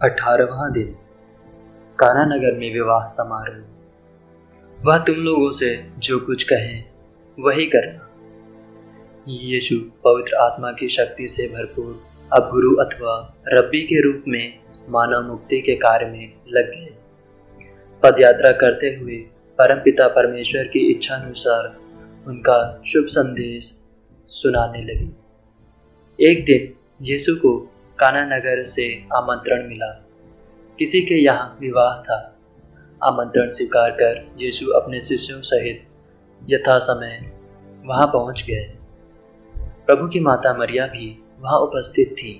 18वां दिन। काना नगर में विवाह समारोह। वह तुम लोगों से जो कुछ कहें वही करना। यीशु पवित्र आत्मा की शक्ति से भरपूर अब गुरु अथवा रब्बी के रूप में मानव मुक्ति के कार्य में लग गए। पदयात्रा करते हुए परमपिता परमेश्वर की इच्छा अनुसार उनका शुभ संदेश सुनाने लगे। एक दिन यीशु को काना नगर से आमंत्रण मिला। किसी के यहाँ विवाह था। आमंत्रण स्वीकार कर यीशु अपने शिष्यों सहित यथा समय वहाँ पहुँच गए। प्रभु की माता मरिया भी वहाँ उपस्थित थी।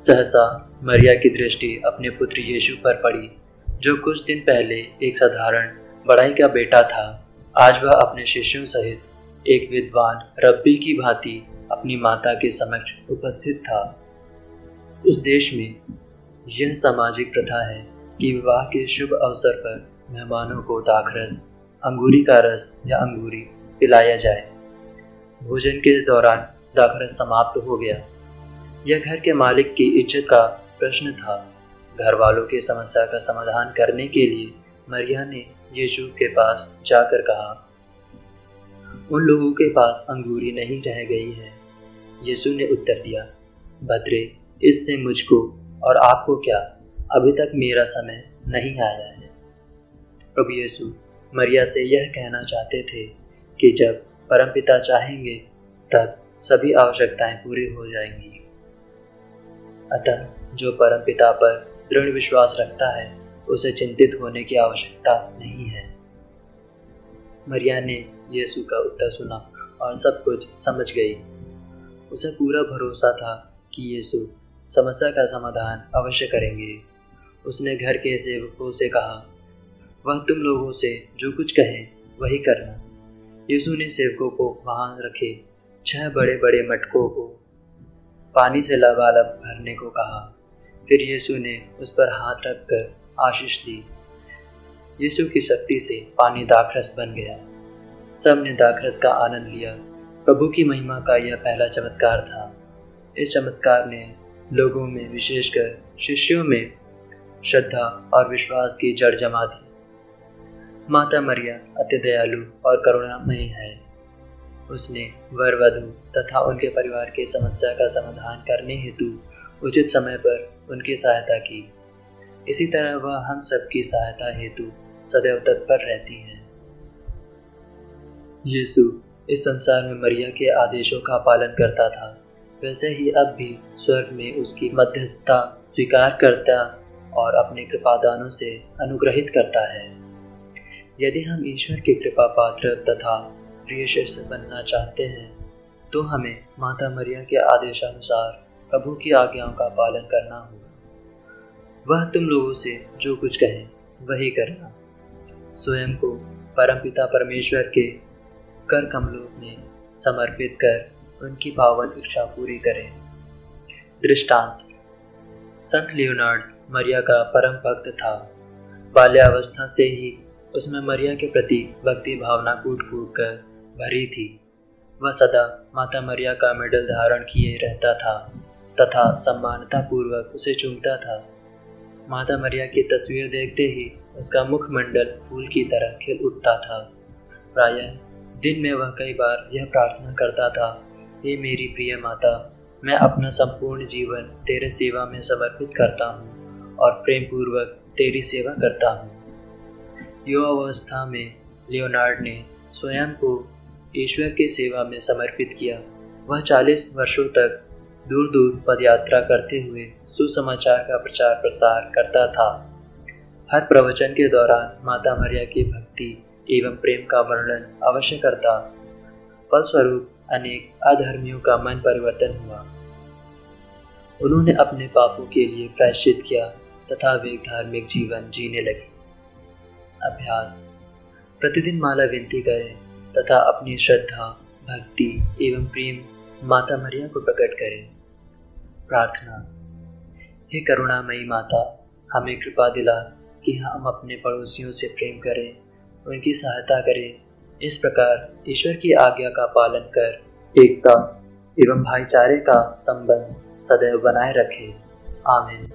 सहसा मरिया की दृष्टि अपने पुत्र यीशु पर पड़ी, जो कुछ दिन पहले एक साधारण बढ़ई का बेटा था। आज वह अपने शिष्यों सहित एक विद्वान रब्बी की भांति अपनी माता के समक्ष उपस्थित था। उस देश में यह सामाजिक प्रथा है कि विवाह के शुभ अवसर पर मेहमानों को दाखरस, अंगूरी का रस या अंगूरी पिलाया जाए। भोजन के दौरान दाखरस समाप्त हो गया। यह घर के मालिक की इज्जत का प्रश्न था। घर वालों की समस्या का समाधान करने के लिए मरिया ने यीशु के पास जाकर कहा, उन लोगों के पास अंगूरी नहीं रह गई है। यीशु ने उत्तर दिया, भद्रे, इससे मुझको और आपको क्या, अभी तक मेरा समय नहीं आया है। प्रभु यीशु मरिया से यह कहना चाहते थे कि जब परमपिता चाहेंगे तब सभी आवश्यकताएं पूरी हो जाएंगी। अतः जो परमपिता पर दृढ़ विश्वास रखता है उसे चिंतित होने की आवश्यकता नहीं है। मरिया ने यीशु का उत्तर सुना और सब कुछ समझ गई। उसे पूरा भरोसा था कि यीशु समस्या का समाधान अवश्य करेंगे। उसने घर के सेवकों से कहा, वह तुम लोगों से जो कुछ कहें वही करना। यीशु ने सेवकों को वहां रखे 6 बड़े बड़े मटकों को पानी से लबालब भरने को कहा। फिर यीशु ने उस पर हाथ रखकर आशीष दी। यीशु की शक्ति से पानी दाखरस बन गया। सब ने दाखरस का आनंद लिया। प्रभु की महिमा का यह पहला चमत्कार था। इस चमत्कार ने लोगों में, विशेषकर शिष्यों में श्रद्धा और विश्वास की जड़ जमा दी। माता मरिया अति दयालु और करुणामयी है। उसने वर वधू तथा उनके परिवार की समस्या का समाधान करने हेतु उचित समय पर उनकी सहायता की। इसी तरह वह हम सबकी सहायता हेतु सदैव तत्पर रहती है। यीशु इस संसार में मरिया के आदेशों का पालन करता था, वैसे ही अब भी स्वर्ग में उसकी मध्यस्थता स्वीकार करता और अपने कृपादानों से अनुग्रहित करता है। यदि हम ईश्वर की कृपा पात्र तथा प्रिय शिष्य बनना चाहते हैं तो हमें माता मरिया के आदेशानुसार प्रभु की आज्ञाओं का पालन करना होगा। वह तुम लोगों से जो कुछ कहें वही करना। स्वयं को परमपिता परमेश्वर के कर कमलों में समर्पित कर उनकी पावन इच्छा पूरी करें। दृष्टांत। संत लियोनार्ड मरिया का परम भक्त था। बाल्यावस्था से ही उसमें मरिया के प्रति भक्ति भावना कूट कूट कर भरी थी। वह सदा माता मरिया का मेडल धारण किए रहता था तथा सम्मानता पूर्वक उसे चूमता था। माता मरिया की तस्वीर देखते ही उसका मुखमंडल फूल की तरह खिल उठता था। प्रायः दिन में वह कई बार यह प्रार्थना करता था, हे मेरी प्रिय माता, मैं अपना संपूर्ण जीवन तेरे सेवा में समर्पित करता हूँ और प्रेम पूर्वक तेरी सेवा करता हूँ। युवावस्था में लियोनार्ड ने स्वयं को ईश्वर की सेवा में समर्पित किया। वह 40 वर्षों तक दूर दूर पदयात्रा करते हुए सुसमाचार का प्रचार प्रसार करता था। हर प्रवचन के दौरान माता मरिया की भक्ति एवं प्रेम का वर्णन अवश्य करता। फलस्वरूप अनेक अधर्मियों का मन परिवर्तन हुआ। उन्होंने अपने पापों के लिए प्रायश्चित किया तथा वे धार्मिक जीवन जीने लगे। अभ्यास। प्रतिदिन माला विनती करें तथा अपनी श्रद्धा, भक्ति एवं प्रेम माता मरिया को प्रकट करें। प्रार्थना। हे करुणामयी माता, हमें कृपा दिला कि हम अपने पड़ोसियों से प्रेम करें, उनकी सहायता करें। इस प्रकार ईश्वर की आज्ञा का पालन कर एकता एवं भाईचारे का संबंध सदैव बनाए रखें। आमीन।